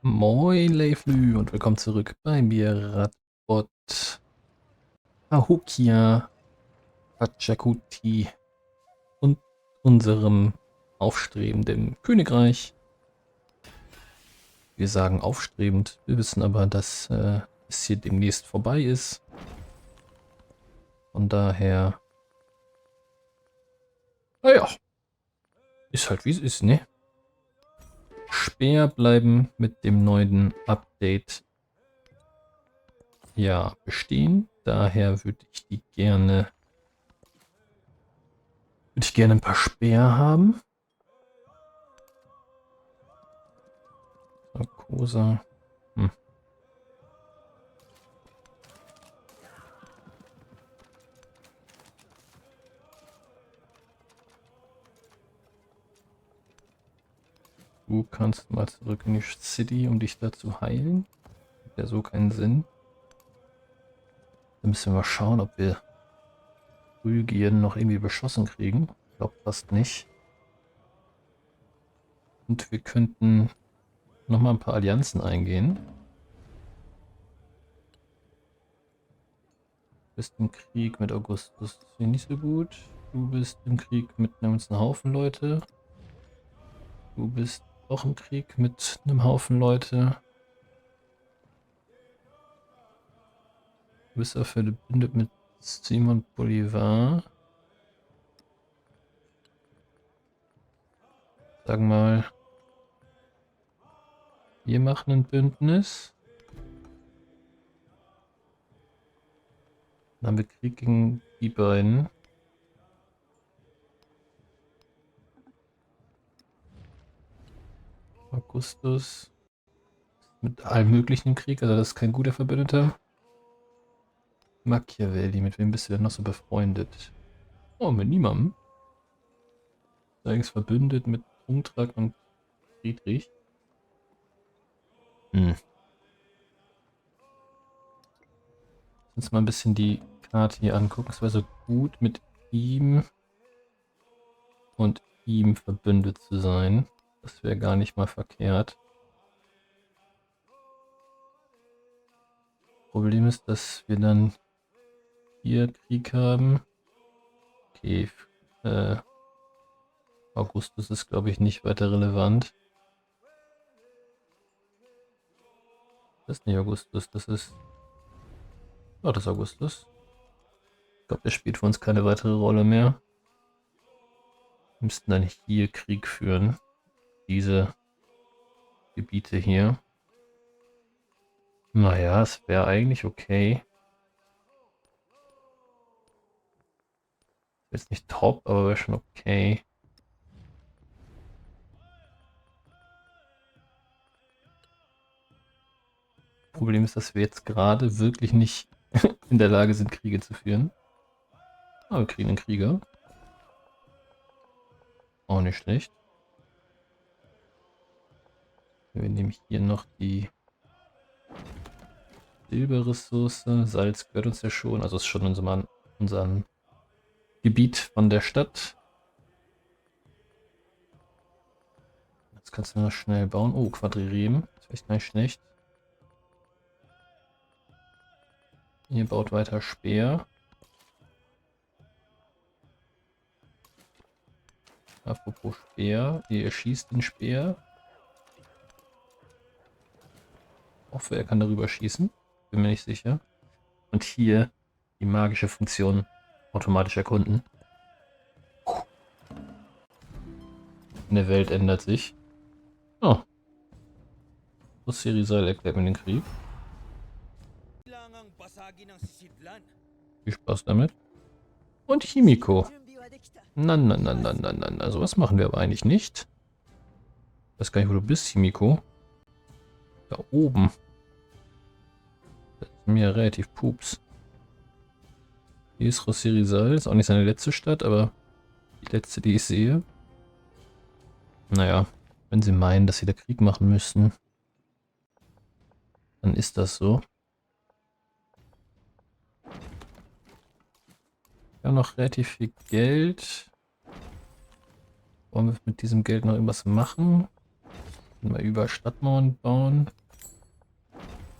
Moin Leiflü und willkommen zurück bei mir, Radbot, Ahukia, Pachakuti und unserem aufstrebenden Königreich. Wir sagen aufstrebend, wir wissen aber, dass es hier demnächst vorbei ist. Von daher, naja, ist halt wie es ist, ne? Speer bleiben mit dem neuen Update ja bestehen. Daher würde ich gerne ein paar Speer haben. Narkose. Hm. Du kannst mal zurück in die City, um dich da zu heilen. Hat ja so keinen Sinn. Dann müssen wir mal schauen, ob wir Rügien noch irgendwie beschossen kriegen. Ich glaube fast nicht. Und wir könnten noch mal ein paar Allianzen eingehen. Du bist im Krieg mit Augustus. Das ist nicht so gut. Du bist im Krieg mit einem ganzen Haufen Leute. Du bist auch im Krieg mit einem Haufen Leute. Du bist auch verbündet mit Simon Bolivar. Sag mal, wir machen ein Bündnis. Dann haben wir Krieg gegen die beiden. Augustus mit allem möglichen im Krieg, also das ist kein guter Verbündeter. Machiavelli, mit wem bist du denn noch so befreundet? Oh, mit niemandem. Ist verbündet mit Trunktrak und Friedrich. Hm. Lass uns mal ein bisschen die Karte hier angucken. Es wäre so gut, mit ihm und ihm verbündet zu sein. Das wäre gar nicht mal verkehrt. Problem ist, dass wir dann hier Krieg haben. Okay, Augustus ist, glaube ich, nicht weiter relevant. Das ist nicht Augustus, das ist... Oh, das ist Augustus. Ich glaube, der spielt für uns keine weitere Rolle mehr. Wir müssten dann hier Krieg führen. Diese Gebiete hier. Naja, es wäre eigentlich okay. Jetzt nicht top, aber wäre schon okay. Problem ist, dass wir jetzt gerade wirklich nicht in der Lage sind, Kriege zu führen. Aber wir kriegen einen Krieger. Auch nicht schlecht. Wir nehmen hier noch die Silberressource. Salz gehört uns ja schon. Also ist schon in unserem Gebiet von der Stadt. Jetzt kannst du noch schnell bauen. Oh, Quadrirem. Das ist echt nicht schlecht. Ihr baut weiter Speer. Apropos Speer. Ihr schießt den Speer. Hoffe, er kann darüber schießen. Bin mir nicht sicher. Und hier die magische Funktion automatisch erkunden. Eine Welt ändert sich. Oh. Serisal erklärt mir den Krieg. Viel Spaß damit. Und Himiko. Na. Also was machen wir aber eigentlich nicht. Ich weiß gar nicht, wo du bist, Himiko. Da oben. Das ist mir relativ pups. Hier ist Roserisal. Ist auch nicht seine letzte Stadt, aber die letzte, die ich sehe. Naja, wenn sie meinen, dass sie da Krieg machen müssten, dann ist das so. Wir haben noch relativ viel Geld. Wollen wir mit diesem Geld noch irgendwas machen? Mal über Stadtmauern bauen.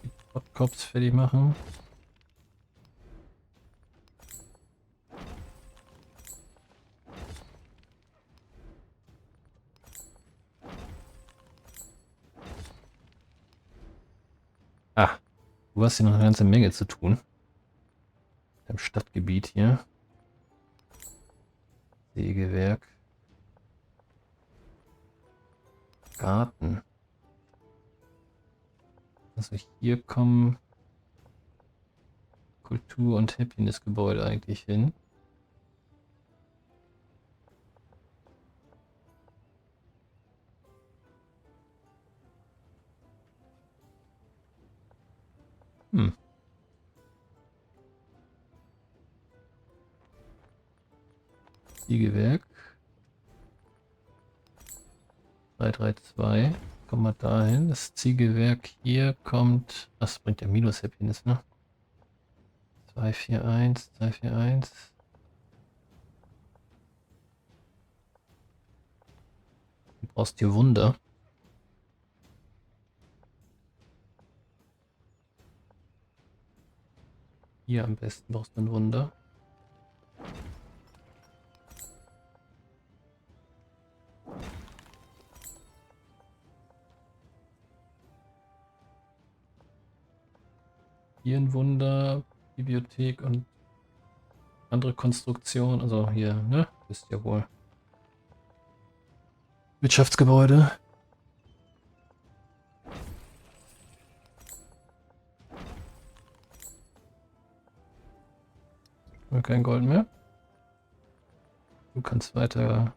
Die Podcops fertig machen. Ah, du hast hier noch eine ganze Menge zu tun. Im Stadtgebiet hier. Sägewerk. Garten. Also hier kommen Kultur- und Happiness-Gebäude eigentlich hin. Hm. Sägewerk. 332. Kommen wir dahin. Das Ziegelwerk hier kommt. Das bringt ja Minus Happiness, ne? 241, 241. Du brauchst hier Wunder. Hier am besten brauchst du ein Wunder. Hier ein Wunder. Bibliothek und andere Konstruktion. Also hier, ne? Wisst ihr wohl. Wirtschaftsgebäude. Kein Gold mehr. Du kannst weiter,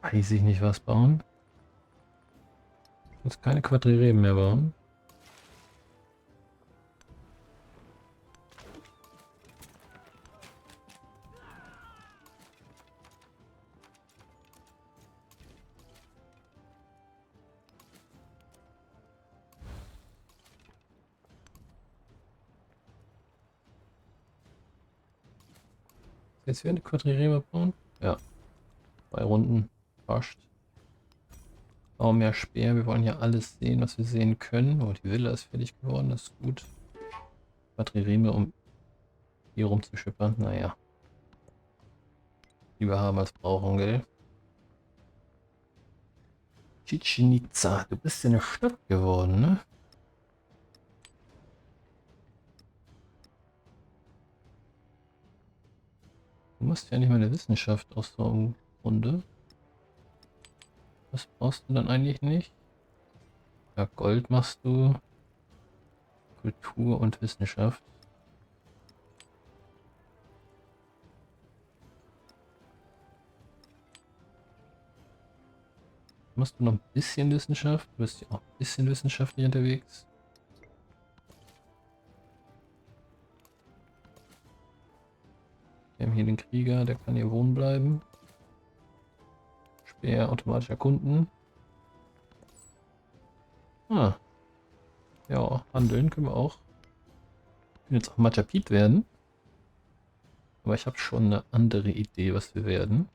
weiß ich nicht was bauen. Du kannst keine Quadrireben mehr bauen. Jetzt wieder eine Quadrirebe bauen? Ja. 2 Runden. Passt. Bauen mehr Speer. Wir wollen hier alles sehen, was wir sehen können. Oh, die Villa ist fertig geworden. Das ist gut. Quadrireme, um hier rumzuschippern. Naja. Lieber haben als brauchen, gell? Chichen Itza. Du bist ja eine Stadt geworden, ne? Du musst ja nicht mal eine Wissenschaft aus so einem Runde. Was brauchst du dann eigentlich nicht? Ja, Gold machst du. Kultur und Wissenschaft. Machst du noch ein bisschen Wissenschaft? Du bist ja auch ein bisschen wissenschaftlich unterwegs. Wir haben hier den Krieger, der kann hier wohnen bleiben. Speer automatisch erkunden. Ah, ja, handeln können wir auch. Wir können jetzt auch Machapit werden. Aber ich habe schon eine andere Idee, was wir werden.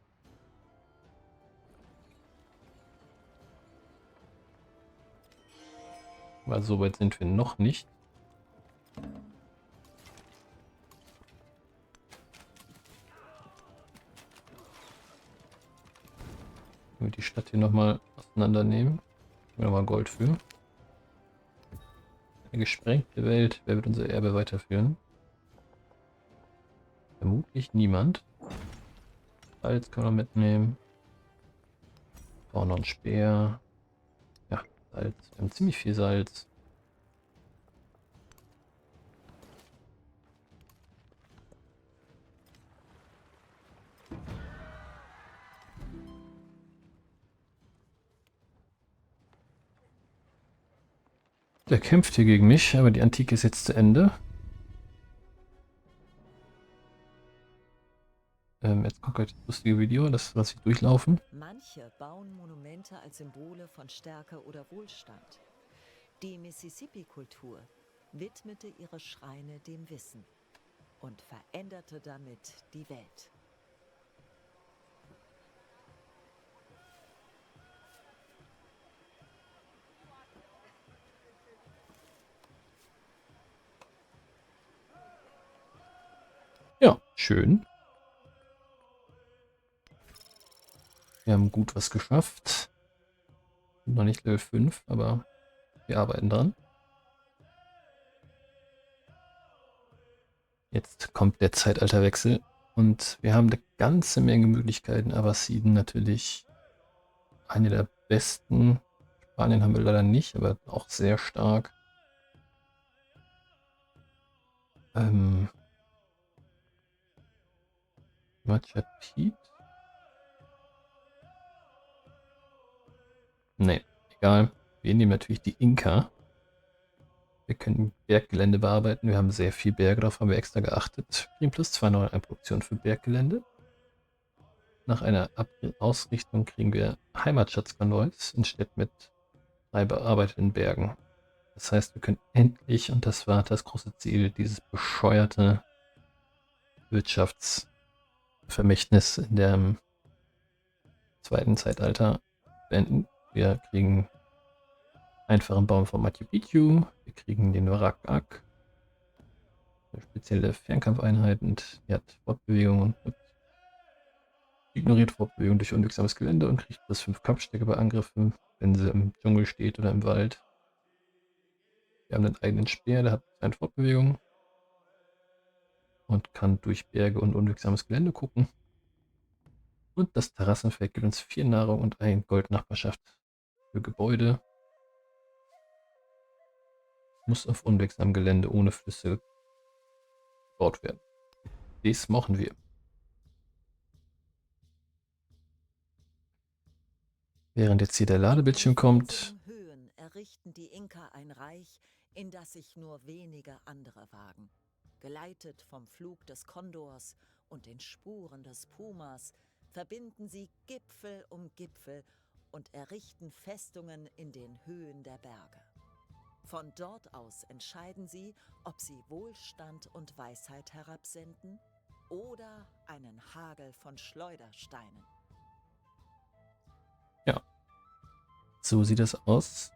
Weil so weit sind wir noch nicht. Wenn wir die Stadt hier nochmal auseinandernehmen. Nochmal Gold für. Eine gesprengte Welt. Wer wird unser Erbe weiterführen? Vermutlich niemand. Salz können wir mitnehmen. Auch noch ein Speer. Ja, Salz. Wir haben ziemlich viel Salz. Der kämpft hier gegen mich, aber die Antike ist jetzt zu Ende. Jetzt kommt gleich das lustige Video, das lasse ich durchlaufen. Manche bauen Monumente als Symbole von Stärke oder Wohlstand. Die Mississippi-Kultur widmete ihre Schreine dem Wissen und veränderte damit die Welt. Schön. Wir haben gut was geschafft. Noch nicht Level 5, aber wir arbeiten dran. Jetzt kommt der Zeitalterwechsel und wir haben eine ganze Menge Möglichkeiten. Abbasiden natürlich eine der besten. Spanien haben wir leider nicht, aber auch sehr stark. Machapit? Ne, egal. Wir nehmen natürlich die Inka. Wir können Berggelände bearbeiten. Wir haben sehr viel Berge, darauf haben wir extra geachtet. Wir kriegen plus 2 neue Produktion für Berggelände. Nach einer Ausrichtung kriegen wir Heimatschatzkonvois in Städten mit 3 bearbeiteten Bergen. Das heißt, wir können endlich, und das war das große Ziel, dieses bescheuerte Wirtschaftsvermächtnis in dem zweiten Zeitalter beenden. Wir kriegen einfachen Baum von Machu Picchu, wir kriegen den Warak-Ak, eine spezielle Fernkampfeinheit und die hat Fortbewegung und ignoriert Fortbewegung durch unwegsames Gelände und kriegt plus 5 Kampfstärke bei Angriffen, wenn sie im Dschungel steht oder im Wald. Wir haben einen eigenen Speer, der hat eine Fortbewegung und kann durch Berge und unwegsames Gelände gucken. Und das Terrassenfeld gibt uns 4 Nahrung und 1 Goldnachbarschaft für Gebäude. Muss auf unwegsamem Gelände ohne Flüsse gebaut werden. Das machen wir. Während jetzt hier der Ladebildschirm kommt. In Höhen errichten die Inka ein Reich, in das sich nur wenige andere wagen. Geleitet vom Flug des Kondors und den Spuren des Pumas verbinden sie Gipfel um Gipfel und errichten Festungen in den Höhen der Berge. Von dort aus entscheiden sie, ob sie Wohlstand und Weisheit herabsenden oder einen Hagel von Schleudersteinen. Ja, so sieht das aus.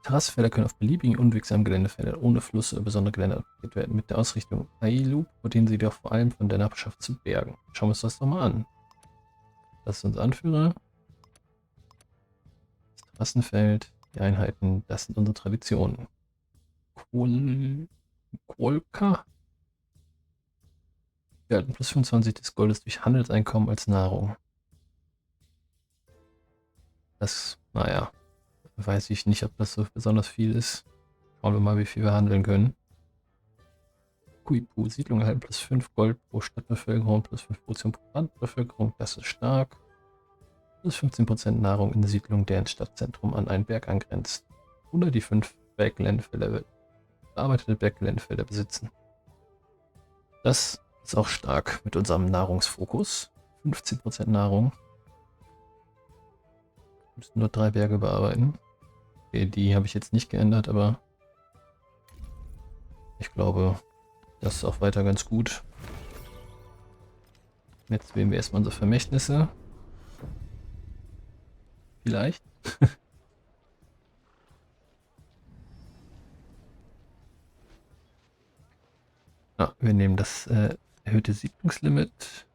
Terrassenfelder können auf beliebigen unwegsamen Geländefeldern ohne Fluss oder besondere Gelände abgelegt werden. Mit der Ausrichtung Ailu rotieren sie doch vor allem von der Nachbarschaft zu Bergen. Schauen wir uns das doch mal an. Das ist unser Anführer. Das Terrassenfeld, die Einheiten, das sind unsere Traditionen. Kolka. Wir halten plus 25 des Goldes durch Handelseinkommen als Nahrung. Das, naja, weiß ich nicht, ob das so besonders viel ist. Schauen wir mal, wie viel wir handeln können. Kuipu, Siedlung erhalten plus 5 Gold pro Stadtbevölkerung, plus 5% pro Landbevölkerung, das ist stark. Plus 15% Nahrung in der Siedlung, deren Stadtzentrum an einen Berg angrenzt. Oder die 5 Berggeländefelder, bearbeitete Berggeländefelder besitzen. Das ist auch stark mit unserem Nahrungsfokus. 15% Nahrung. Wir müssen nur 3 Berge bearbeiten. Okay, die habe ich jetzt nicht geändert, aber ich glaube, das ist auch weiter ganz gut. Jetzt wählen wir erstmal unsere Vermächtnisse. Vielleicht. Ja, wir nehmen das erhöhte Siedlungslimit.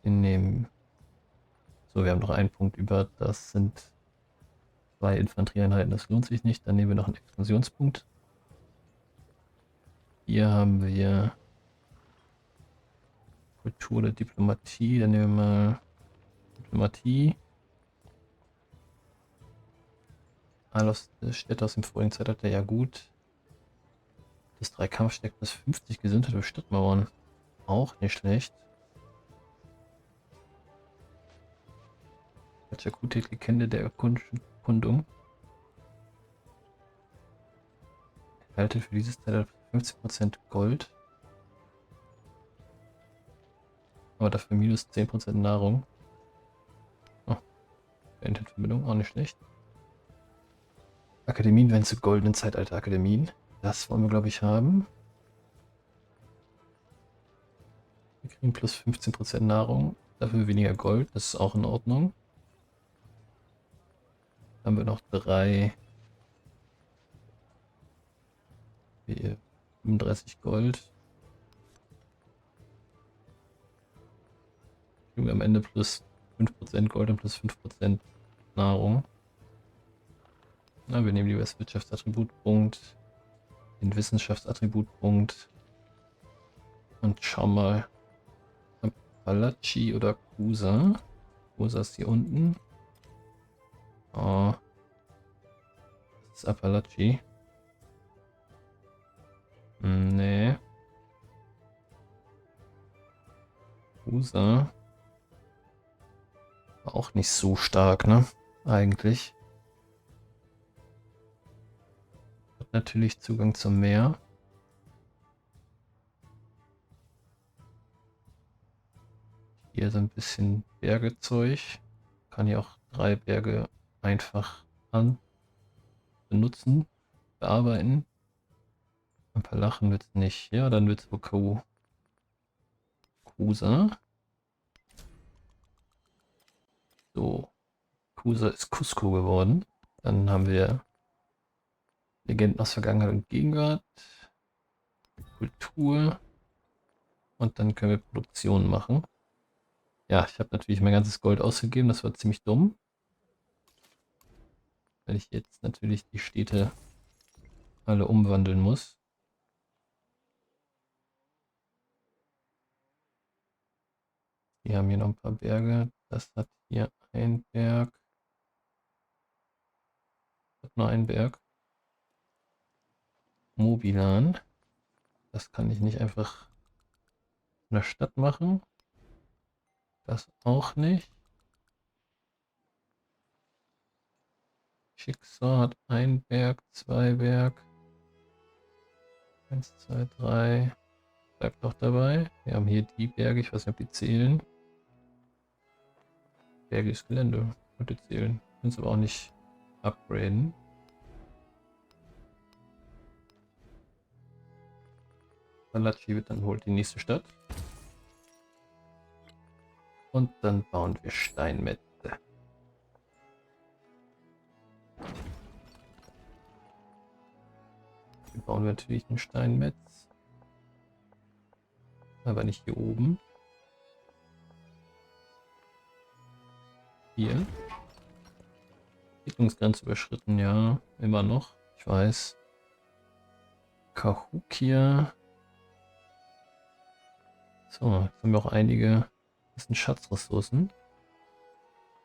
Wir nehmen. So, wir haben noch einen Punkt über. Das sind 2 Infanterieeinheiten. Das lohnt sich nicht. Dann nehmen wir noch einen Expansionspunkt. Hier haben wir Kultur oder Diplomatie. Dann nehmen wir mal Diplomatie. Alles Städte aus dem vorigen Zeitalter, ja gut. Das 3 Kampfstärke plus 50 Gesundheit für Stadtmauern. Auch nicht schlecht. Chakutik, Legende der Erkundung. Erhalten für dieses Teil 15% Gold. Aber dafür minus 10% Nahrung. Oh, Internetverbindung, auch nicht schlecht. Akademien werden zu goldenen Zeitalter-Akademien. Das wollen wir, glaube ich, haben. Wir kriegen plus 15% Nahrung. Dafür weniger Gold. Das ist auch in Ordnung. Dann haben wir noch 3 35 Gold. Kriegen wir am Ende plus 5% Gold und plus 5% Nahrung. Na, wir nehmen lieber das Wirtschaftsattributpunkt, den Wissenschaftsattributpunkt und schauen mal. Appalachie oder Kusa. Kusa ist hier unten. Oh. Das ist Appalachie. Nee. Kusa. War auch nicht so stark, ne? Eigentlich. Hat natürlich Zugang zum Meer. Hier so ein bisschen Bergezeug. Kann hier auch 3 Berge einfach benutzen, bearbeiten. Ein paar Lachen wird es nicht. Ja, dann wird es wohl Kusa. So. Kusa ist Cusco geworden. Dann haben wir Legenden aus Vergangenheit und Gegenwart. Kultur. Und dann können wir Produktion machen. Ja, ich habe natürlich mein ganzes Gold ausgegeben. Das war ziemlich dumm. Weil ich jetzt natürlich die Städte alle umwandeln muss. Wir haben hier noch ein paar Berge. Das hat hier ein Berg. Das hat nur einen Berg. Mobilan. Das kann ich nicht einfach in der Stadt machen. Das auch nicht. Schicksal hat ein Berg, 2 Berg. 1, 2, 3. Bleibt noch dabei. Wir haben hier die Berge. Ich weiß nicht, ob die zählen. Berge ist Gelände. Könnte zählen. Können es aber auch nicht upgraden. Appalachie wird dann wohl die nächste Stadt. Und dann bauen wir Steinmetze. Hier bauen wir natürlich einen Steinmetz. Aber nicht hier oben. Hier. Siedlungsgrenze überschritten, ja. Immer noch. Ich weiß. Kahukia. So, jetzt haben wir auch einige. Das sind Schatzressourcen.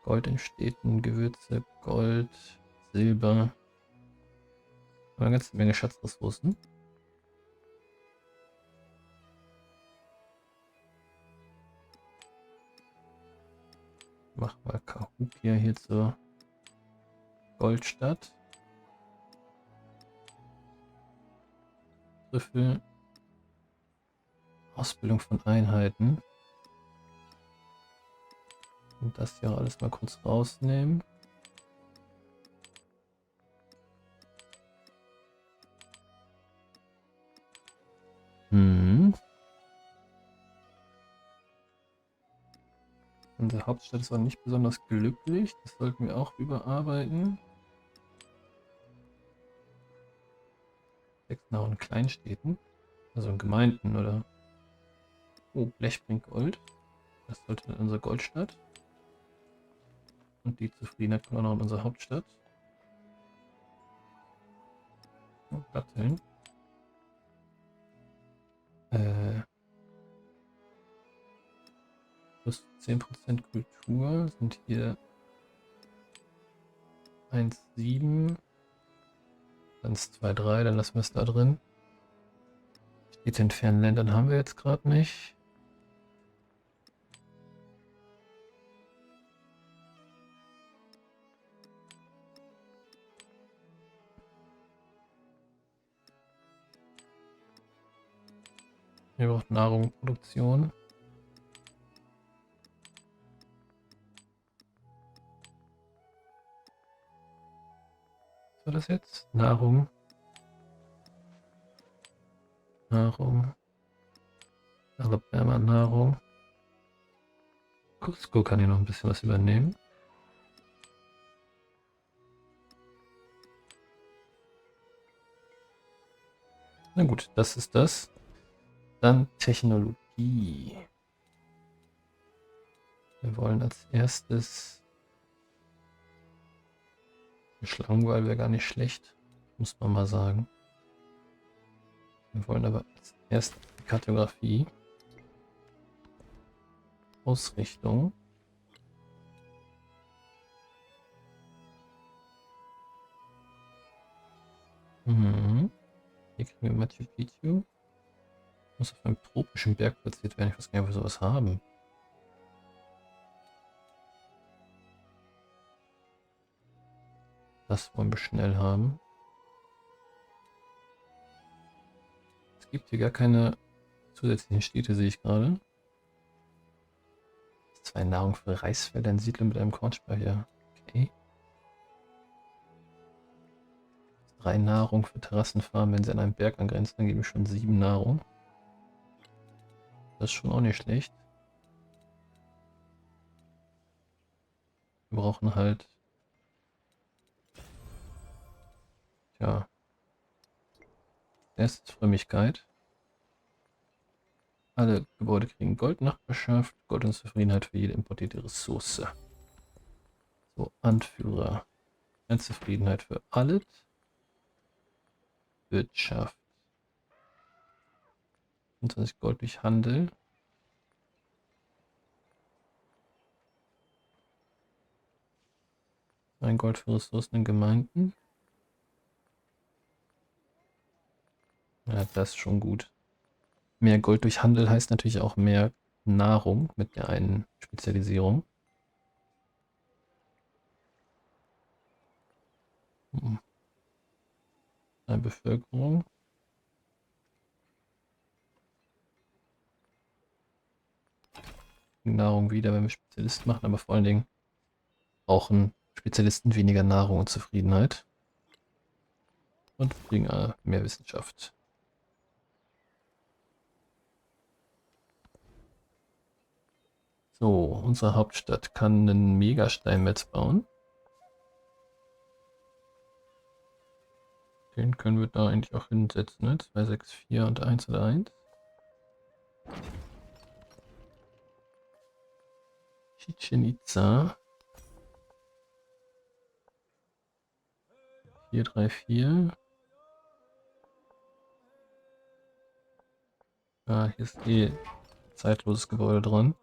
Gold in Städten, Gewürze, Gold, Silber. Eine ganze Menge Schatzressourcen. Machen wir Kahukia hier zur Goldstadt. Trüffel. Ausbildung von Einheiten. Und das hier alles mal kurz rausnehmen. Unsere Hauptstadt ist auch nicht besonders glücklich. Das sollten wir auch überarbeiten. 6 nach in Kleinstädten. Also in Gemeinden oder... Oh, Blech bringt Gold. Das sollte dann unsere Goldstadt. Und die Zufriedenheit kommt auch noch in unsere Hauptstadt. Und Datteln. Plus 10% Kultur sind hier 1,7. Dann ist 2,3, dann lassen wir es da drin. Städte in fernen Ländern haben wir jetzt gerade nicht. Wir brauchen Nahrung, Produktion. Was war das jetzt? Nahrung. Nahrung. Alabama Nahrung. Cusco kann hier noch ein bisschen was übernehmen. Na gut, das ist das. Dann Technologie. Wir wollen als erstes... Eine Schlangenwahl wäre gar nicht schlecht, muss man mal sagen. Wir wollen aber als erstes die Kartografie. Ausrichtung. Mhm. Hier kriegen wir Machu Picchu. Muss auf einem tropischen Berg platziert werden. Ich weiß gar nicht, ob wir sowas haben. Das wollen wir schnell haben. Es gibt hier gar keine zusätzlichen Städte, sehe ich gerade. 2 Nahrung für Reisfelder in Siedlung mit einem Kornspeicher. Okay. 3 Nahrung für Terrassenfarmen, wenn sie an einen Berg angrenzen, dann geben wir schon 7 Nahrung. Das ist schon auch nicht schlecht. Wir brauchen halt... Ja. Erstes Frömmigkeit. Alle Gebäude kriegen Goldnachbarschaft, Gold und Zufriedenheit für jede importierte Ressource. So, Anführer. Zufriedenheit für alles. Wirtschaft. 25 Gold durch Handel. Ein Gold für Ressourcen in Gemeinden. Ja, das ist schon gut. Mehr Gold durch Handel heißt natürlich auch mehr Nahrung mit der einen Spezialisierung. Eine Bevölkerung. Nahrung wieder, wenn wir Spezialisten machen, aber vor allen Dingen brauchen Spezialisten weniger Nahrung und Zufriedenheit. Und bringen mehr Wissenschaft. So, unsere Hauptstadt kann einen Megasteinmetz bauen. Den können wir da eigentlich auch hinsetzen, ne? 2, 6, 4 und 1 oder 1. Chichen Itza. 4, 3, 4. Ah, hier ist zeitloses Gebäude dran.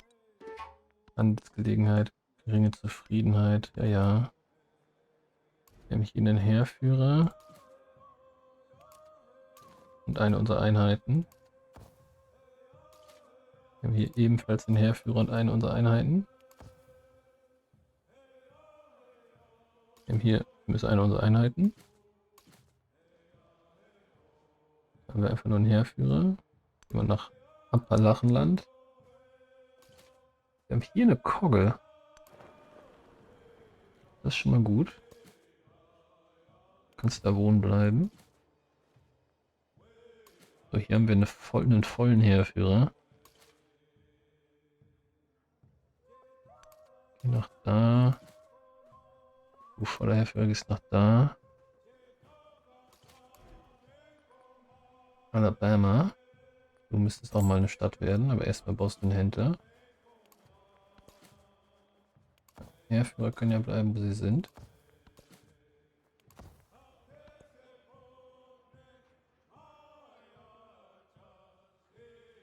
Handelsgelegenheit, geringe Zufriedenheit, ja, ja. Wir haben hier einen Heerführer. Und eine unserer Einheiten. Wir haben hier ebenfalls den Heerführer und eine unserer Einheiten. Wir haben hier eine unserer Einheiten. Da haben wir einfach nur einen Heerführer. Gehen wir nach Appalachenland. Wir haben hier eine Kogge. Das ist schon mal gut. Du kannst da wohnen bleiben. So, hier haben wir einen vollen Heerführer. Geh nach da. Du voller Heerführer gehst nach da. Alabama. Du müsstest auch mal eine Stadt werden, aber erstmal baust du einen Händler. Heerführer können ja bleiben, wo sie sind.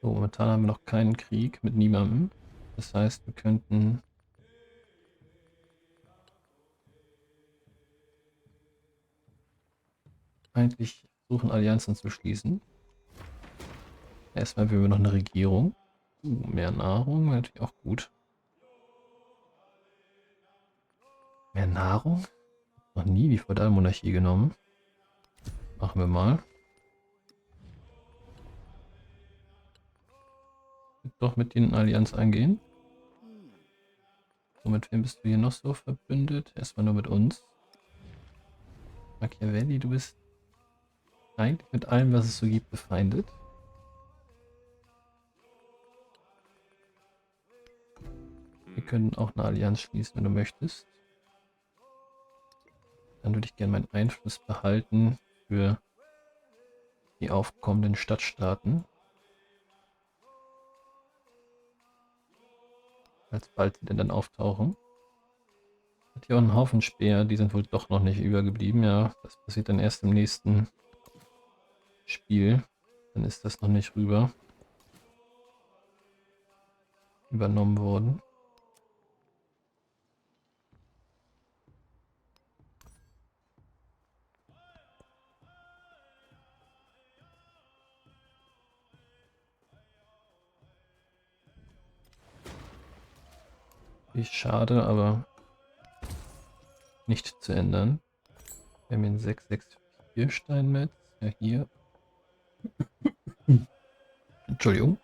So, momentan haben wir noch keinen Krieg mit niemandem. Das heißt, wir könnten eigentlich versuchen, Allianzen zu schließen. Erstmal will wir noch eine Regierung. Mehr Nahrung wäre natürlich auch gut. Mehr Nahrung? Noch nie die Feudalmonarchie genommen. Machen wir mal. Doch mit denen Allianz eingehen. So, mit wem bist du hier noch so verbündet? Erstmal nur mit uns. Machiavelli, du bist eigentlich mit allem, was es so gibt, befeindet. Wir können auch eine Allianz schließen, wenn du möchtest. Dann würde ich gerne meinen Einfluss behalten für die aufkommenden Stadtstaaten. Alsbald sie denn dann auftauchen. Hat hier auch einen Haufen Speer, die sind wohl doch noch nicht übergeblieben. Ja, das passiert dann erst im nächsten Spiel. Dann ist das noch nicht übernommen worden. Ist schade, aber nicht zu ändern. Wir haben hier einen 664 Steinmetz. Ja, hier. Entschuldigung.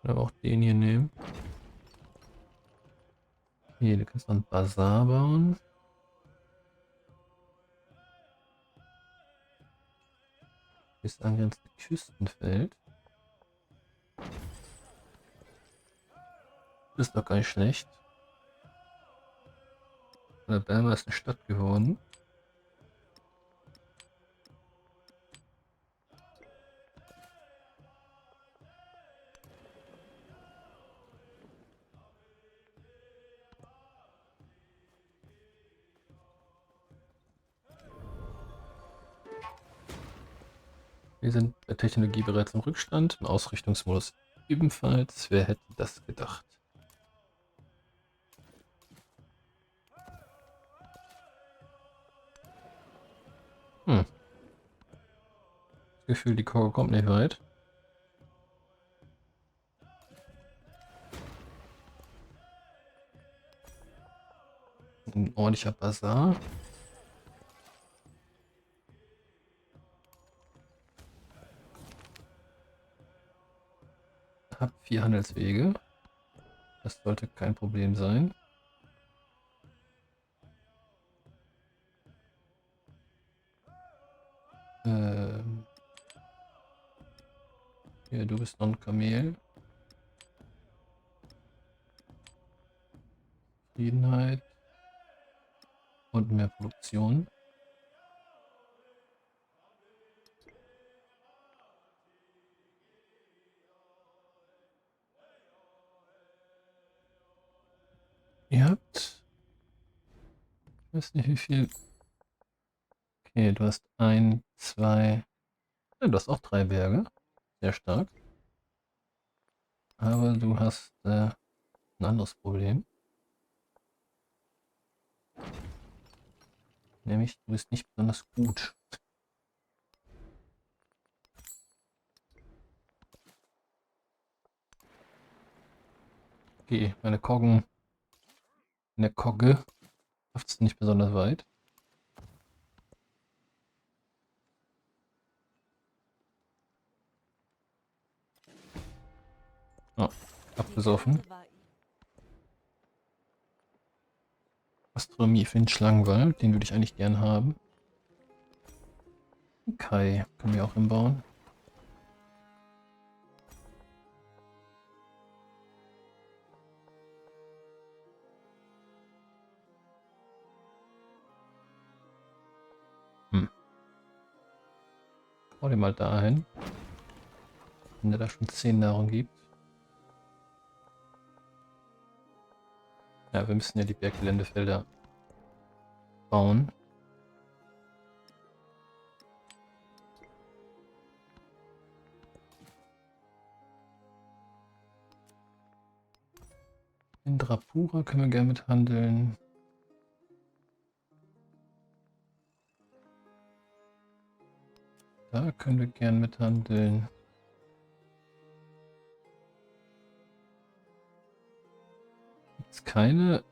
Aber auch den hier nehmen. Hier, du kannst noch einen Bazar bauen. Hier ist angrenzende Küstenfeld. Das ist doch gar nicht schlecht. Alabama ist eine Stadt geworden. Wir sind bei Technologie bereits im Rückstand, im Ausrichtungsmodus ebenfalls. Wer hätte das gedacht? Das Gefühl, die Core kommt nicht weit. Ein ordentlicher Bazar. Hab 4 Handelswege. Das sollte kein Problem sein. Ja, du bist noch ein Kamel. Zufriedenheit. Und mehr Produktion. Ihr habt... Ich weiß nicht wie viel... Okay, du hast 1, 2... Ja, du hast auch 3 Berge. Sehr stark. Aber du hast ein anderes Problem. Nämlich, du bist nicht besonders gut. Okay, meine Koggen in der Kogge schafft es nicht besonders weit. Oh, abgesoffen. Astronomie für den Schlangenwall, den würde ich eigentlich gern haben. Kai können wir auch hinbauen. Bau den mal dahin. Wenn der da schon 10 Nahrung gibt. Ja, wir müssen ja die Berggeländefelder bauen. In Drapura können wir gerne mit handeln. Da können wir gerne mit handeln. Gibt es keine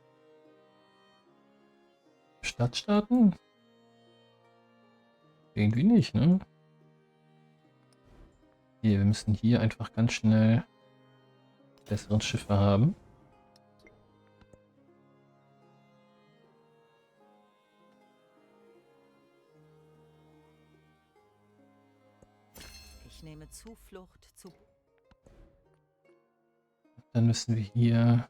Stadtstaaten? Irgendwie nicht, ne? Hier, wir müssen hier einfach ganz schnell besseren Schiffe haben. Ich nehme Zuflucht zu. Dann müssen wir hier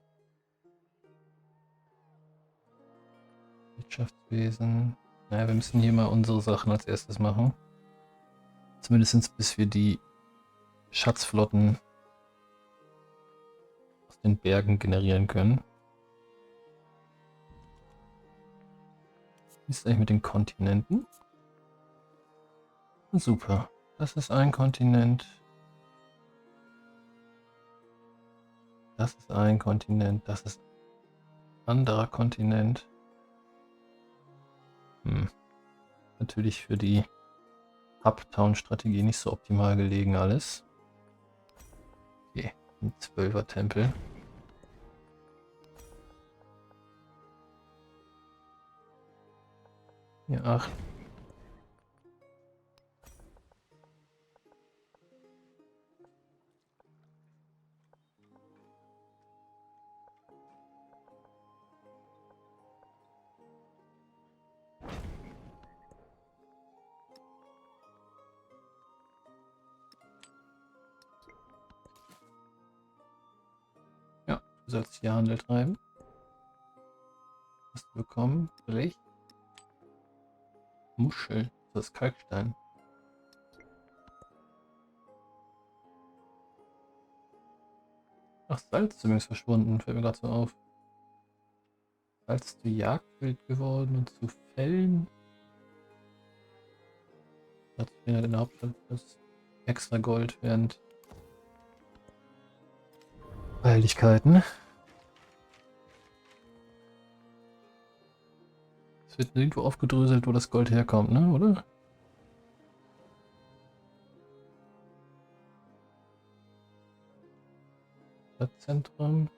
Wirtschaftswesen. Naja, wir müssen hier mal unsere Sachen als erstes machen. Zumindest bis wir die Schatzflotten aus den Bergen generieren können. Wie ist es eigentlich mit den Kontinenten? Super. Das ist ein Kontinent. Das ist ein Kontinent. Das ist ein anderer Kontinent. Natürlich für die Uptown-Strategie nicht so optimal gelegen alles. Okay, ein 12er-Tempel. Hier 8. Ja, du sollst hier Handel treiben. Hast du bekommen? Blech. Muschel. Das ist Kalkstein. Ach, Salz ist übrigens verschwunden. Fällt mir gerade so auf. Salz zu Jagdwild geworden und zu Fällen. Dazu halt in der Hauptstadt das extra Gold während Heiligkeiten. Es wird nirgendwo aufgedröselt, wo das Gold herkommt, ne? Oder? Stadtzentrum.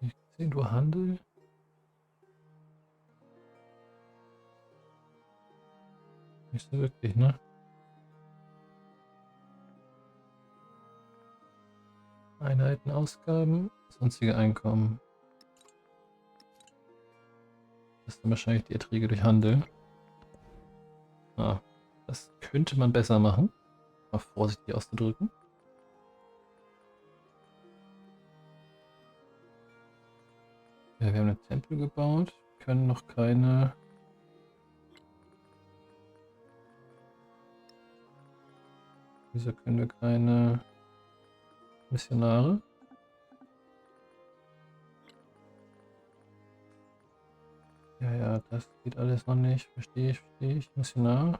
Ich sehe nur Handel. Nicht so wirklich, ne? Einheiten, Ausgaben, sonstige Einkommen. Das sind wahrscheinlich die Erträge durch Handel. Ah, das könnte man besser machen. Mal vorsichtig auszudrücken. Ja, wir haben einen Tempel gebaut, können noch keine... Wieso können wir keine Missionare? Ja, ja, das geht alles noch nicht. Verstehe ich. Missionar.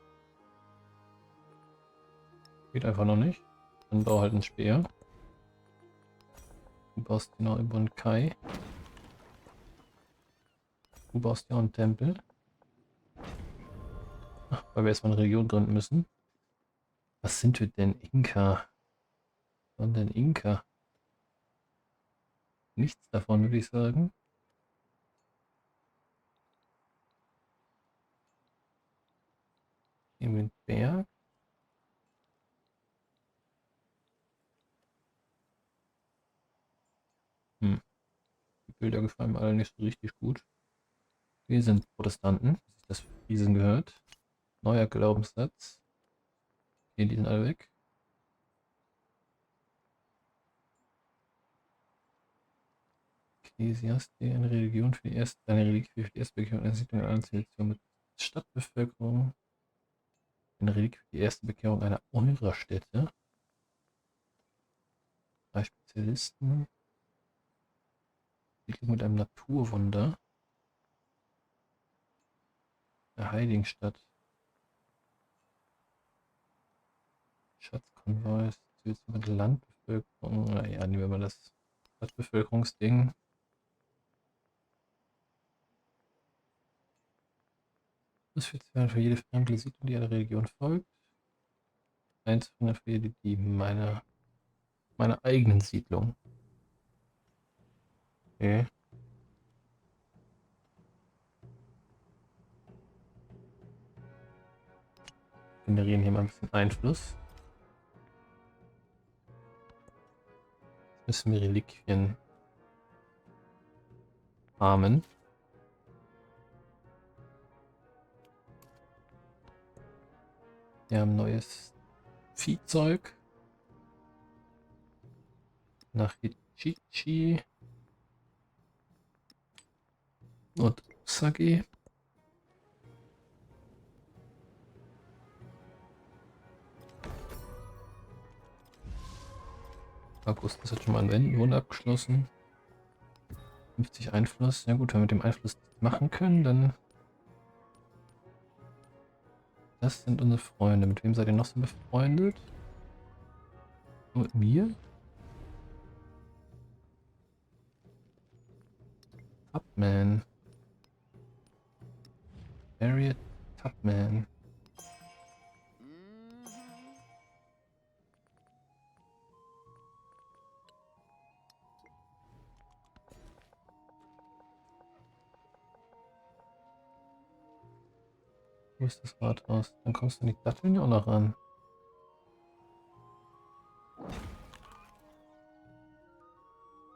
Geht einfach noch nicht. Dann bau halt einen Speer. Du baust genau über einen Kai. Du baust ja auch einen Tempel. Ach, weil wir erstmal eine Region gründen müssen. Was sind wir denn? Inka. Was sind denn Inka? Nichts davon, würde ich sagen. Nehmen wir den Berg. Die Bilder gefallen mir alle nicht so richtig gut. Wir sind Protestanten, wie sich das für Friesen gehört. Neuer Glaubenssatz. Okay, die sind alle weg. Ekklesiastik, eine Religion für die erste, eine Reliquie für die erste Bekehrung einer Siedlung einer Zivilisation mit Stadtbevölkerung. Eine Reliquie für die erste Bekehrung einer Eura-Städte. 3 Spezialisten. Siedlung mit einem Naturwunder. Eine Heiligenstadt. Schatzkonvois. Zivilisation mit Landbevölkerung. Naja, nehmen wir mal das Stadtbevölkerungsding. Das führt für jede fremde Siedlung, die einer Religion folgt. 100 für jede, die meiner eigenen Siedlung. Okay. Generieren hier mal ein bisschen Einfluss. Jetzt müssen wir Reliquien farmen. Wir haben neues Viehzeug. Nach Hichichi. Und Usagi. Augustus hat schon mal ein Wunder abgeschlossen. 50 Einfluss. Ja gut, wenn wir mit dem Einfluss nichts machen können, dann... Das sind unsere Freunde. Mit wem seid ihr noch so befreundet? Nur mit mir? Tubman. Harriet Tubman. Wo ist das Rathaus? Dann kommst du an die Datteln ja auch noch ran.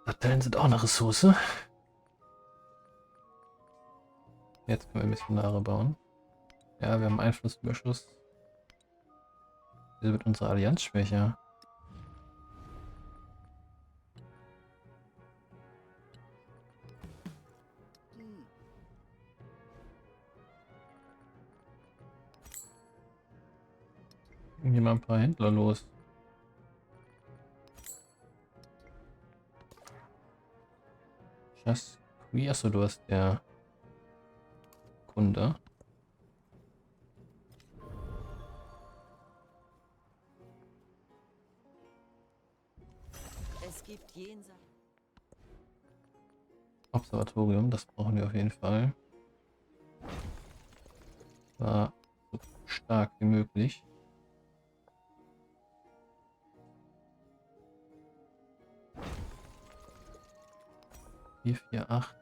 Datteln sind auch eine Ressource. Jetzt können wir Missionare bauen. Ja, wir haben Einflussüberschuss. Wieso wird unsere Allianz schwächer? Hier mal ein paar Händler los. Achso, du hast der Kunde. Es gibt jenseits. Observatorium, das brauchen wir auf jeden Fall. War so stark wie möglich. Vier, vier, acht.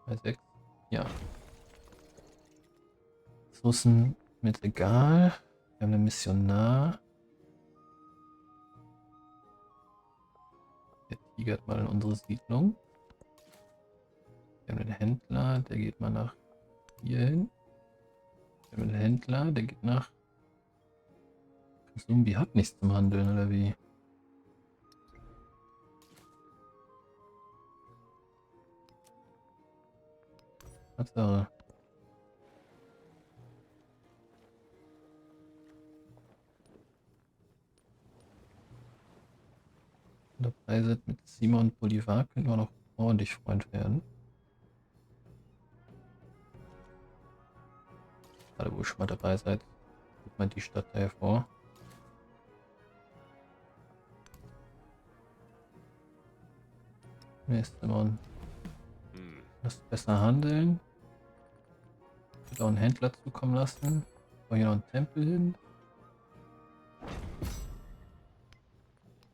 6. Ja. Ressourcen mit egal. Wir haben einen Missionar. Der tigert mal in unsere Siedlung. Wir haben einen Händler, der geht mal nach hier hin. Wir haben einen Händler, der geht nach... Zombie hat nichts zum Handeln, oder wie? Tatsache. Dabei sind mit Simon Bolivar können wir noch ordentlich Freund werden. Gerade wo ihr schon mal dabei seid, guckt mal die Stadt da hervor. Wer ist Simon? Lasst besser handeln. Ich würde auch einen Händler zukommen lassen. Wo hier noch ein Tempel hin.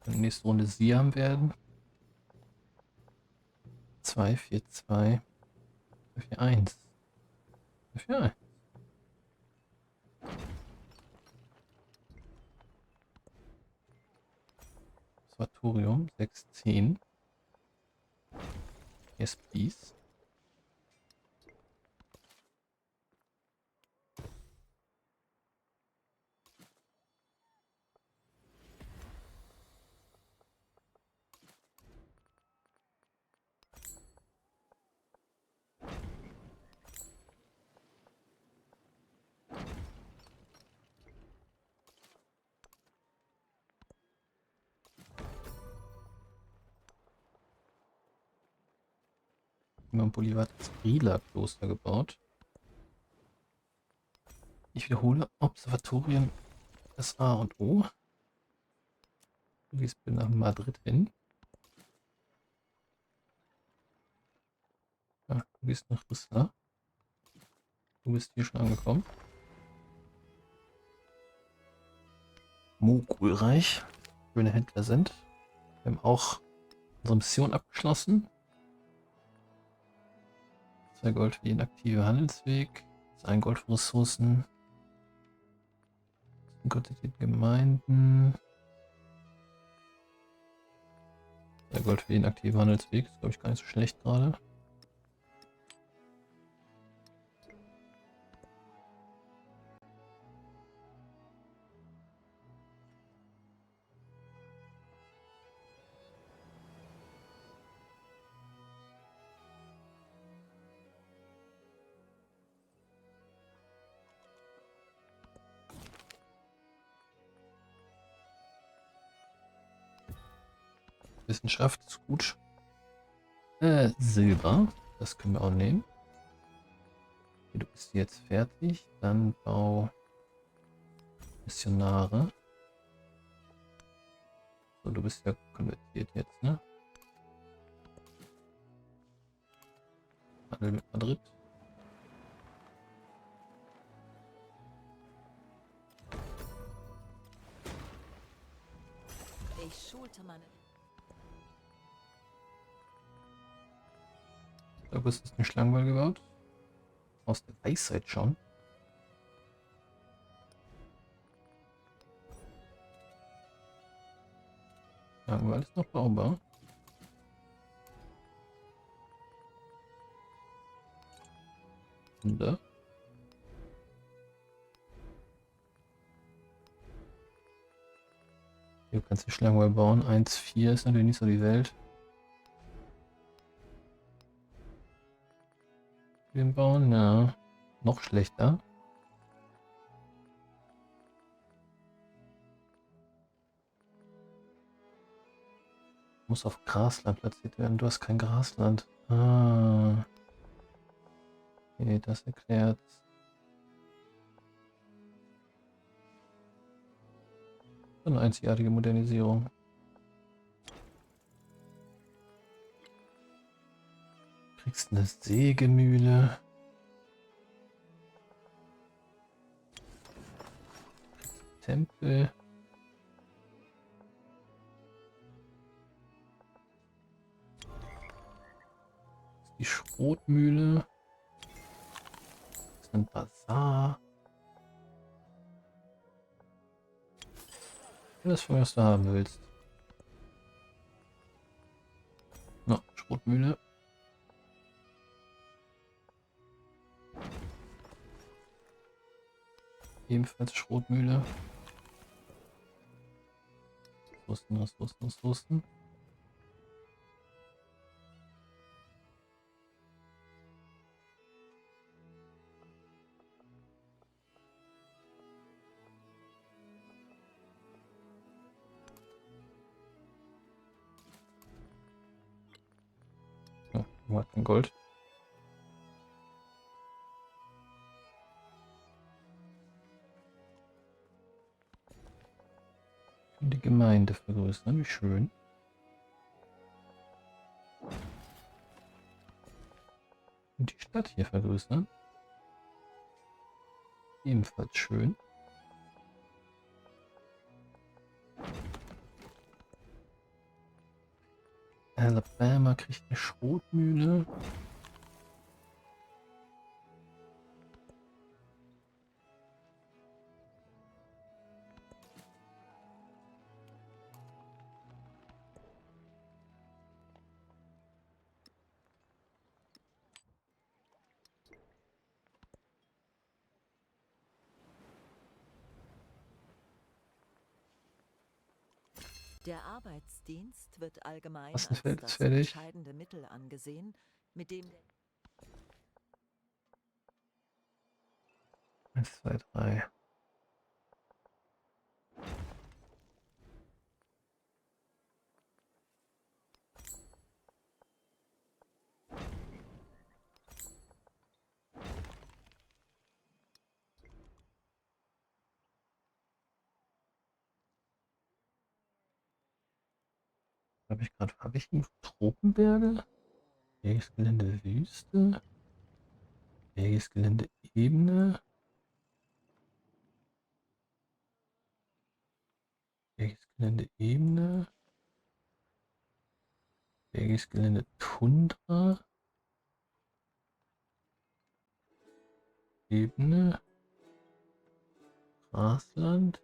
Dann nächste Runde Siam werden. 2, 4, 2, 4, 1. 4, 1. Observatorium 6, 10. Yes, please. Simon Bolivar hat das Brila-Kloster gebaut. Ich wiederhole, Observatorien das A und O. Du gehst nach Madrid hin. Ja, du gehst nach Rissla. Du bist hier schon angekommen. Mogulreich. Schöne Händler sind. Wir haben auch unsere Mission abgeschlossen. 2 Gold für jeden aktiven Handelsweg. 1 Gold für Ressourcen. Quantität Gemeinden. 2 Gold für jeden aktiven Handelsweg. Das ist, glaube ich, gar nicht so schlecht gerade. Wissenschaft ist gut. Silber, das können wir auch nehmen. Okay, du bist jetzt fertig. Dann bau Missionare. So, du bist ja konvertiert jetzt, ne? Handel mit Madrid. Ich schulte meine... August ist eine Schlangenwall gebaut. Aus der Weisheit schon. Schlangenwall ist noch baubar. Und da. Hier kannst du Schlangenwall bauen. 1,4 ist natürlich nicht so die Welt. Den bauen, ja. Noch schlechter. Muss auf Grasland platziert werden. Du hast kein Grasland. Ah. Okay, das erklärt. Eine einzigartige Modernisierung. Kriegst eine Sägemühle. Tempel. Die Schrotmühle. Das ist ein Bazar. Das, was du haben willst. Na, Schrotmühle. Ebenfalls Schrotmühle. Ressourcen. Ja, man hat kein Gold. Die Gemeinde vergrößern, wie schön. Und die Stadt hier vergrößern. Ebenfalls schön. Alabama kriegt eine Schrotmühle. Der Arbeitsdienst wird allgemein als Massenfeld ist das fertig. entscheidende Mittel angesehen, mit dem... 1, 2, 3. Habe ich irgendwo Tropenberge? Welches Gelände Wüste? Welches Gelände Ebene? Welches Gelände Ebene? Welches Gelände Tundra? Ebene? Grasland?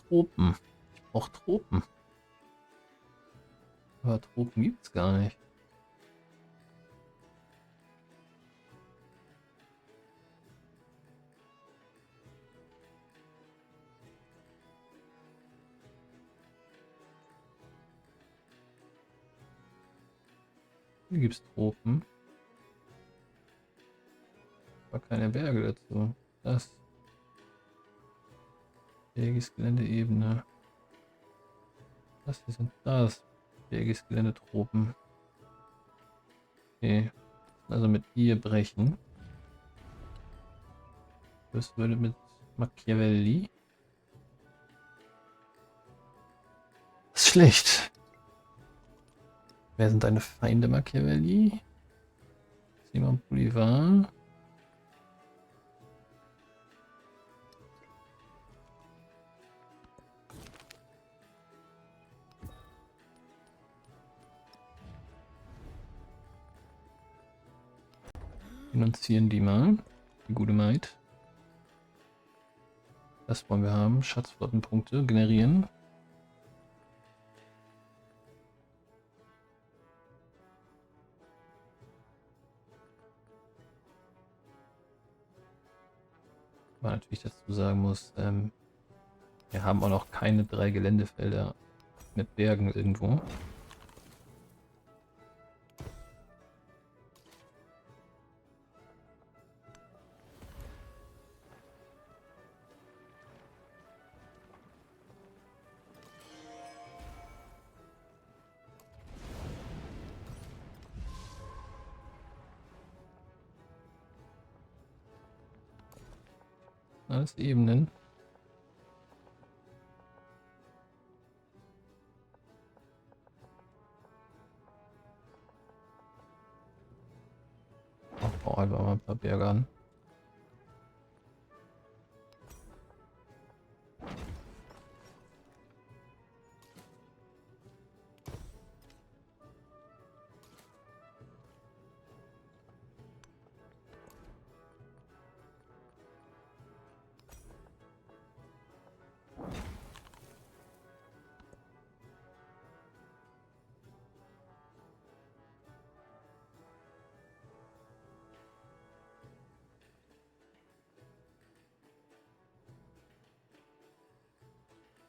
Tropen. Ich brauche Tropen. Aber Tropen gibt's gar nicht. Hier gibt's Tropen. Aber keine Berge dazu. Das. Bergiges Geländeebene. Das hier sind das. Bergiges Geländetropen. Okay. Also mit ihr brechen. Das würde mit Machiavelli. Das ist schlecht. Wer sind deine Feinde, Machiavelli? Simon Bolivar. Finanzieren die mal. Die gute Maid. Das wollen wir haben. Schatzflottenpunkte generieren. Aber natürlich dazu sagen muss, wir haben auch noch keine 3 Geländefelder mit Bergen irgendwo. Alles Ebenen. Bau einfach mal ein paar Berge an.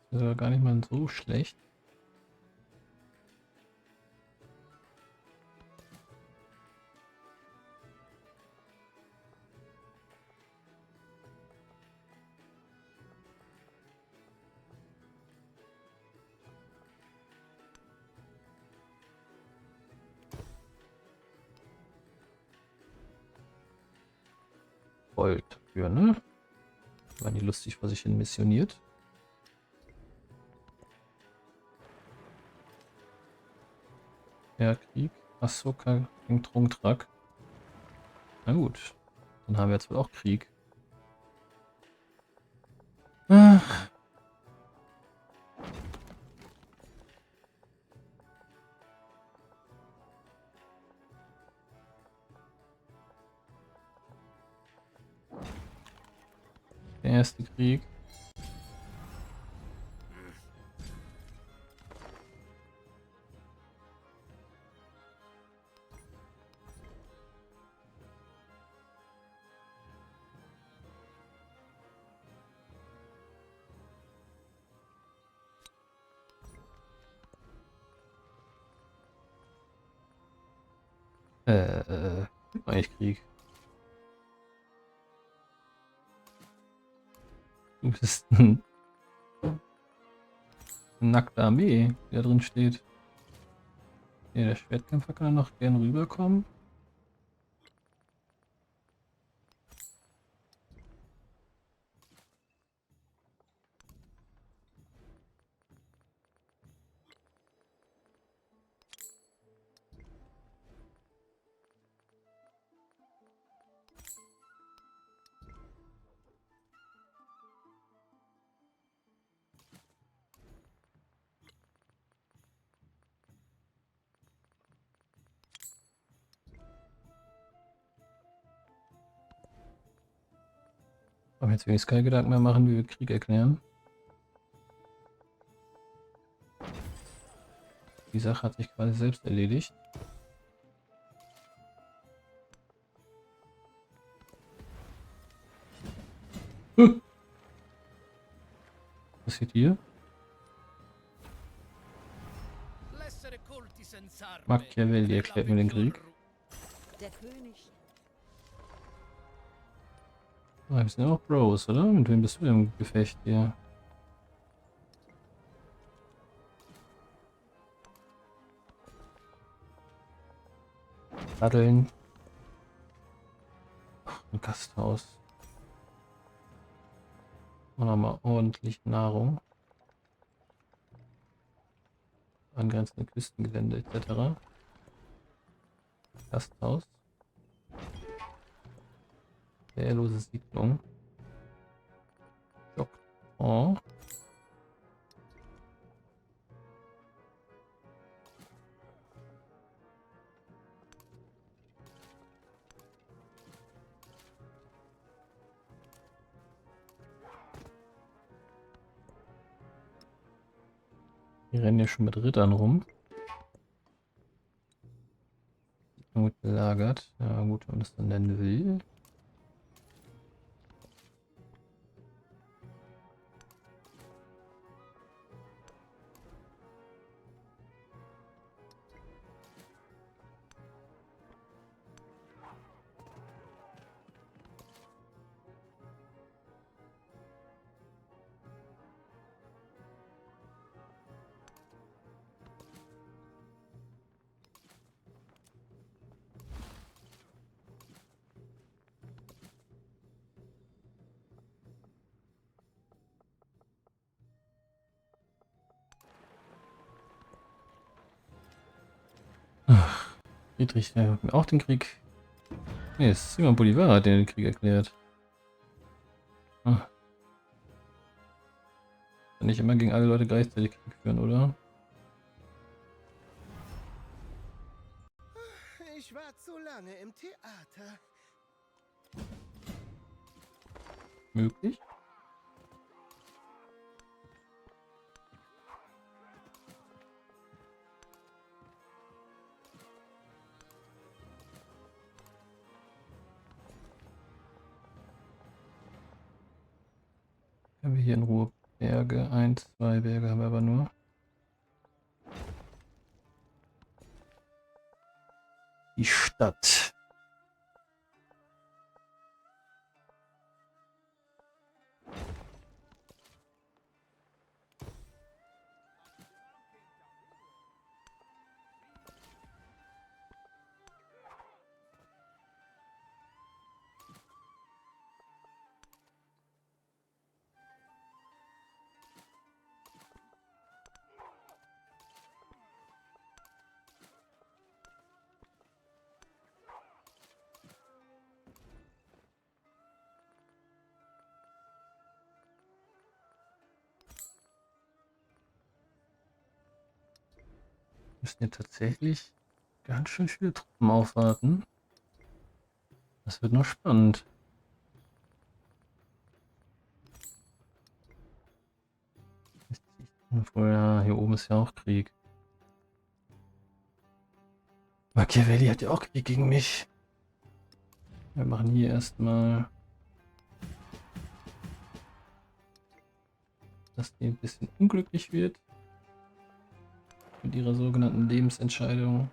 Das ist ja gar nicht mal so schlecht. Gold für, ne? War nie lustig, vor sich hin missioniert. Ja, Krieg. Asuka gegen Trungtrak. Na gut. Dann haben wir jetzt wohl auch Krieg. Ach. Der erste Krieg. Eigentlich Krieg. Du bist eine nackte Armee, die da drin steht. Ja, der Schwertkämpfer kann noch gern rüberkommen. Aber jetzt wenigstens keine Gedanken mehr machen, wie wir Krieg erklären. Die Sache hat sich quasi selbst erledigt. Was passiert hier? Machiavelli erklärt mir den Krieg. Der König Ah, wir sind ja auch Bros, oder? Mit wem bist du im Gefecht hier? Paddeln. Ein Gasthaus. Und nochmal ordentlich Nahrung. Angrenzende Küstengelände etc. Gasthaus. Wehrlose Siedlung. Job. Oh. Die rennen ja schon mit Rittern rum. Gut belagert. Ja gut, wenn man das dann nennen will. Ach, Friedrich, der hat mir auch den Krieg. Nee, es ist Simon Bolivar, hat den Krieg erklärt. Ah, kann nicht immer gegen alle Leute gleichzeitig Krieg führen, oder? Ich war zu lange im Theater. Möglich? Haben wir hier in Ruhe Berge? Ein, zwei Berge haben wir aber nur. Die Stadt. Müssen hier tatsächlich ganz schön viele Truppen aufwarten. Das wird noch spannend. Obwohl, ja, hier oben ist ja auch Krieg. Machiavelli hat ja auch Krieg gegen mich. Wir machen hier erstmal, dass die ein bisschen unglücklich wird. Mit ihrer sogenannten Lebensentscheidung.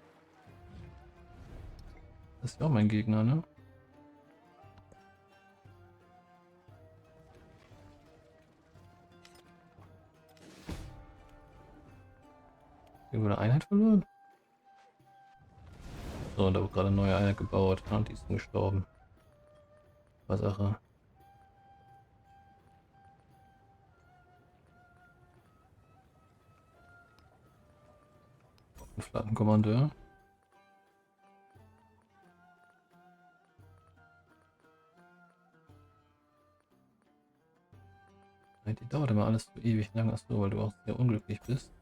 Das ist ja auch mein Gegner, ne? Hier wurde eine Einheit verloren. So, und da wurde gerade eine neue Einheit gebaut. Und die ist gestorben. War Sache. Ein Flottenkommandeur. Die dauert immer alles so ewig lang, achso, weil du auch sehr unglücklich bist.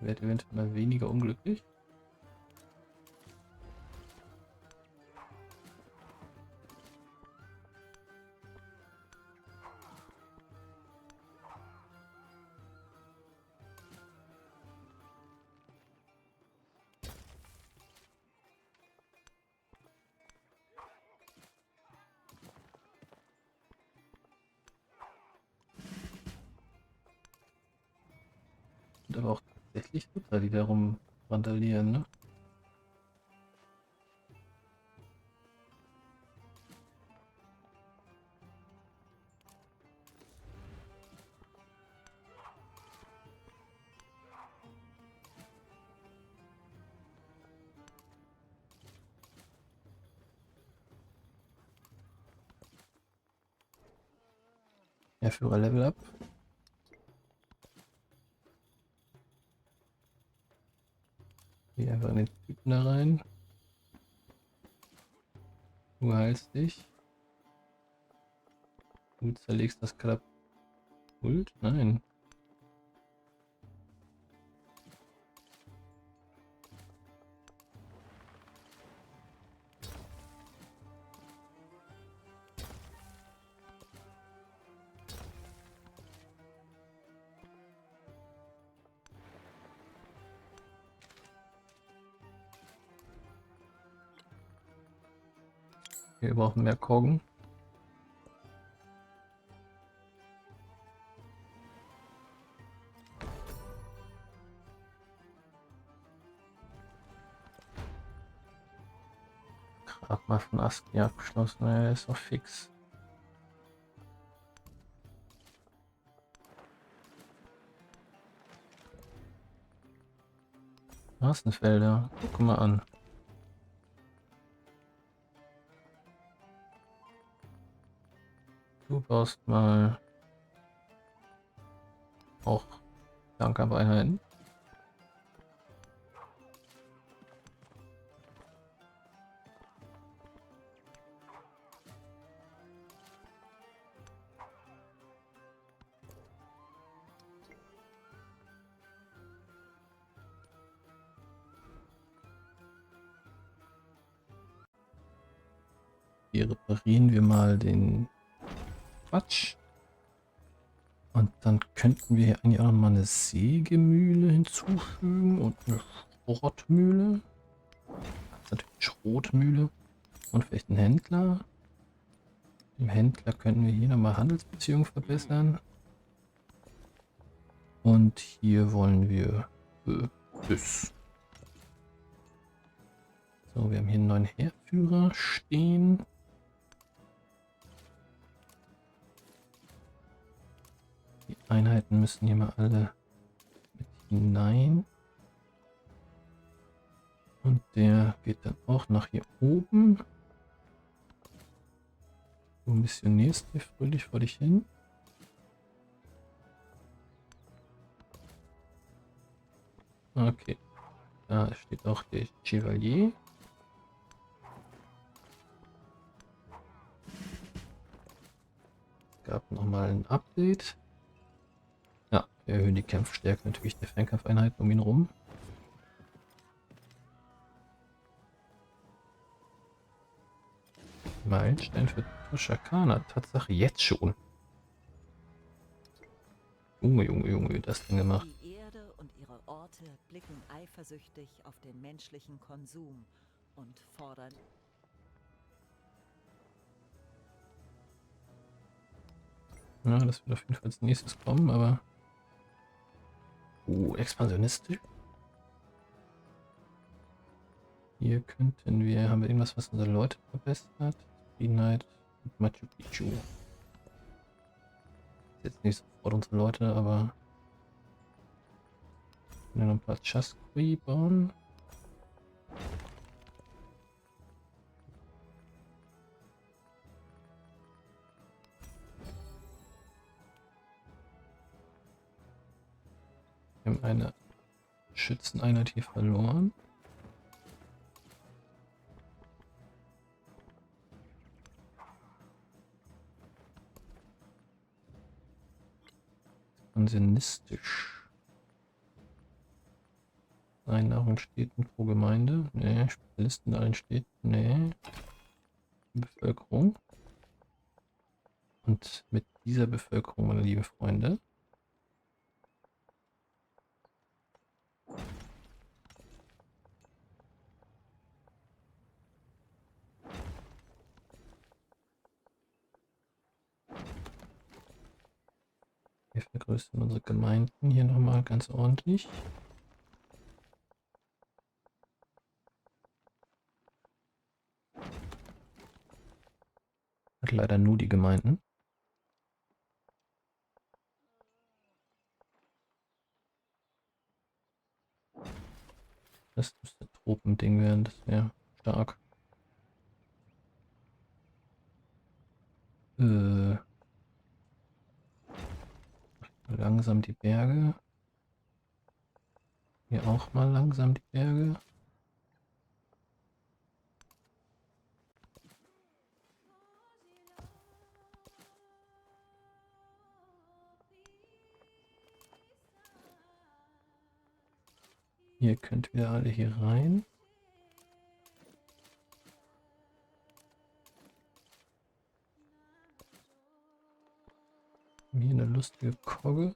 Ich werde eventuell mal weniger unglücklich. Und aber auch tatsächlich Ritter, die darum randalieren, ne? Heerführer Level Up. Hier einfach in den Typen da rein. Du heilst dich. Du zerlegst das Katapult. Nein. Wir brauchen mehr Koggen. Grabmal von Asti abgeschlossen, er ist auch fix. Straßenfelder, guck mal an. Du baust mal auch Fernkampfeinheiten. Hier reparieren wir mal den Quatsch. Und dann könnten wir hier eigentlich auch noch mal eine Sägemühle hinzufügen und eine Schrottmühle. Das ist natürlich eine Schrotmühle. Und vielleicht einen Händler. Im Händler könnten wir hier nochmal Handelsbeziehungen verbessern. Und hier wollen wir das. So, wir haben hier einen neuen Heerführer stehen. Die Einheiten müssen hier mal alle mit hinein. Und der geht dann auch nach hier oben. Du missionierst hier fröhlich vor dich hin. Okay. Da steht auch der Chevalier. Es gab nochmal ein Update. Ja, wir erhöhen die Kampfstärke natürlich der Fernkampfeinheiten um ihn rum. Meilenstein für Toshakana. Tatsache, jetzt schon. Junge, Junge, Junge, das Ding gemacht. Die Erde und ihre Orte blicken eifersüchtig auf den menschlichen Konsum und fordern... Ja, das wird auf jeden Fall als nächstes kommen, aber... expansionistisch. Hier könnten wir... Haben wir irgendwas, was unsere Leute verbessert? Zufriedenheit und Machu Picchu. Ist jetzt nicht sofort unsere Leute, aber... Wir können noch ein paar Chasqui bauen. Wir haben eine Schützeneinheit hier verloren. Expansionistisch. Einnahmen Städten pro Gemeinde. Nee, Spezialisten in allen Städten. Nee. Bevölkerung. Und mit dieser Bevölkerung, meine lieben Freunde, wir vergrößern unsere Gemeinden hier nochmal ganz ordentlich. Hat leider nur die Gemeinden. Das müsste ein Tropending werden, das wäre stark. Langsam die Berge. Hier auch mal langsam die Berge. Ihr könnt wieder alle hier rein. Hier eine lustige Kogge.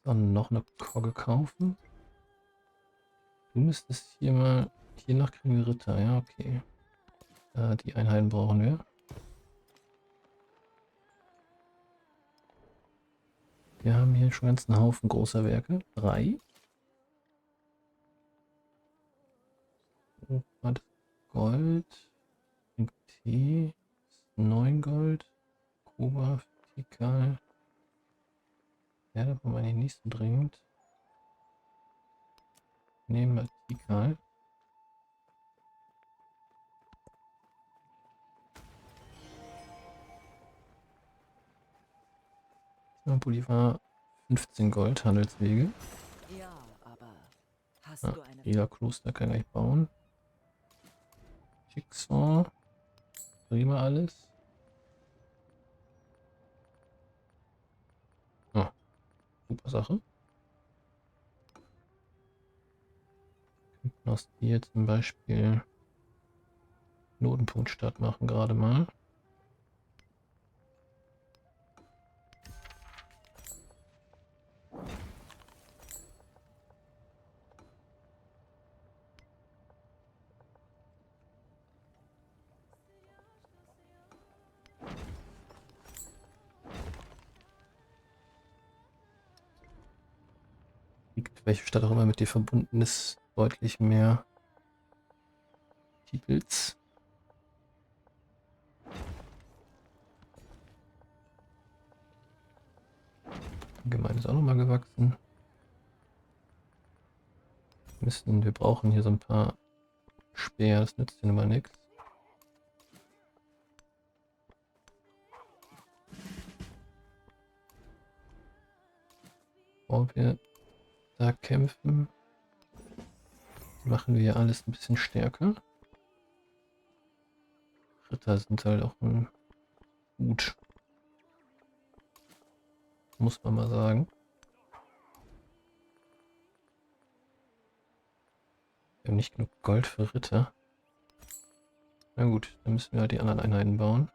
Dann noch eine Kogge kaufen. Du müsstest hier mal... Hier noch kriegen wir Ritter, ja, okay. Die Einheiten brauchen wir. Wir haben hier schon einen ganzen Haufen großer Werke. 3. Oh, warte. Gold. Tee. 9 Gold. Kuba, Vertikal. Ja, da brauchen wir eigentlich nicht so dringend. Nehmen wir Vertikal. Bolivar 15 Gold, Handelswege. Ja, aber hast Ja, du eine... Jägerkloster kann gleich bauen. Jigsaw. Prima alles. Oh, super Sache. Könnten aus hier zum Beispiel Knotenpunktstadt machen gerade mal. Welche Stadt auch immer mit dir verbunden ist, deutlich mehr Titels. Die Gemeinde ist auch nochmal gewachsen. Wir brauchen hier so ein paar Speer, das nützt ja nun mal nichts. Bevor wir da kämpfen, machen wir hier alles ein bisschen stärker. Ritter sind halt auch ein Gut. Muss man mal sagen. Wir haben nicht genug Gold für Ritter. Na gut, dann müssen wir halt die anderen Einheiten bauen.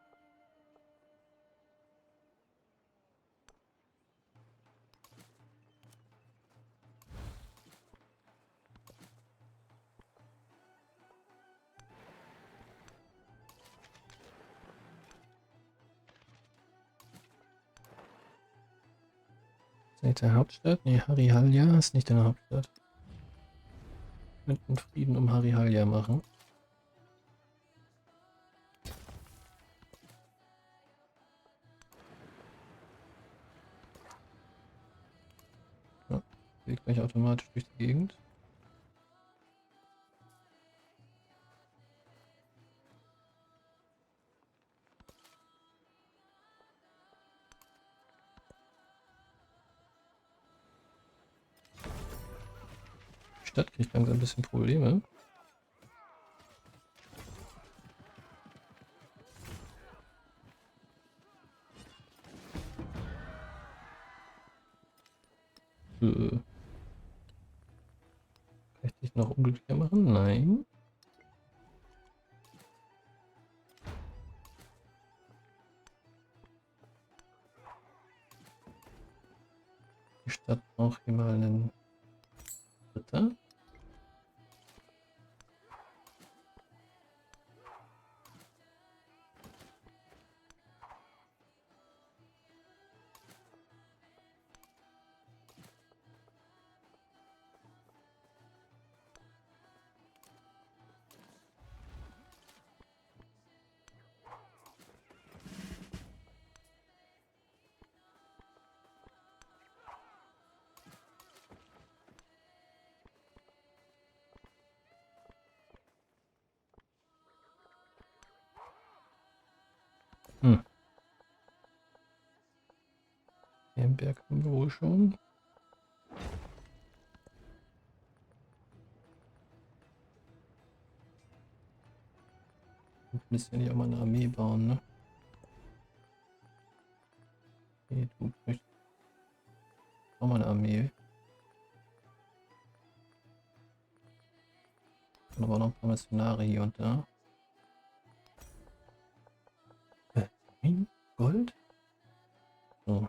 Ist nicht der Hauptstadt? Ne, Harihalja ist nicht deine Hauptstadt. Wir könnten Frieden um Harihalja machen. Ja, geht gleich automatisch durch die Gegend. Die Stadt kriegt langsam ein bisschen Probleme. Kann ich dich noch unglücklicher machen? Nein. Die Stadt braucht hier mal einen Ritter. Den Berg haben wir wohl schon. Müssen wir nicht auch mal eine Armee bauen, ne? Okay, du möchtest auch mal eine Armee. Und aber noch ein paar Missionare hier und da. Gold? So.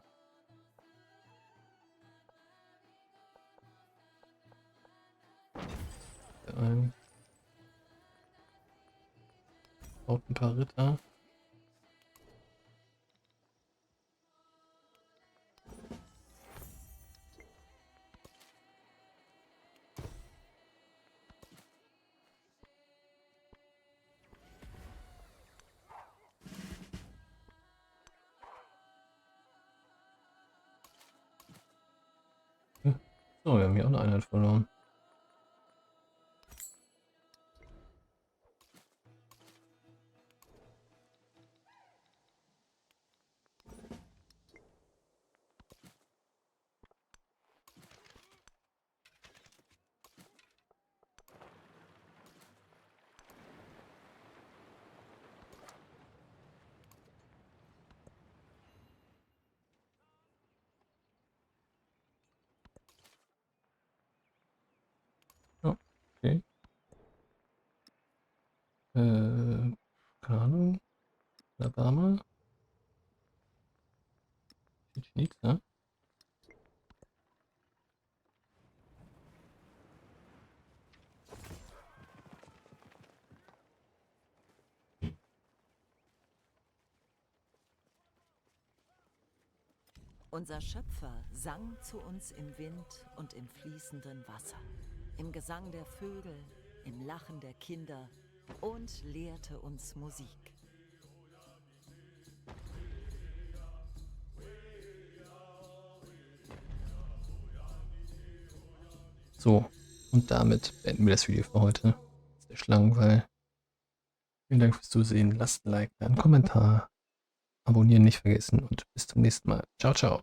Auch ein paar Ritter. So, wir haben hier auch eine Einheit verloren. Ja, okay. Keine Ahnung. Alabama. Steht hier nichts, ne? Unser Schöpfer sang zu uns im Wind und im fließenden Wasser, im Gesang der Vögel, im Lachen der Kinder und lehrte uns Musik. So, und damit beenden wir das Video für heute. Sehr lang, weil. Vielen Dank fürs Zusehen. Lasst ein Like, einen Kommentar, abonnieren nicht vergessen und bis zum nächsten Mal. Ciao, ciao.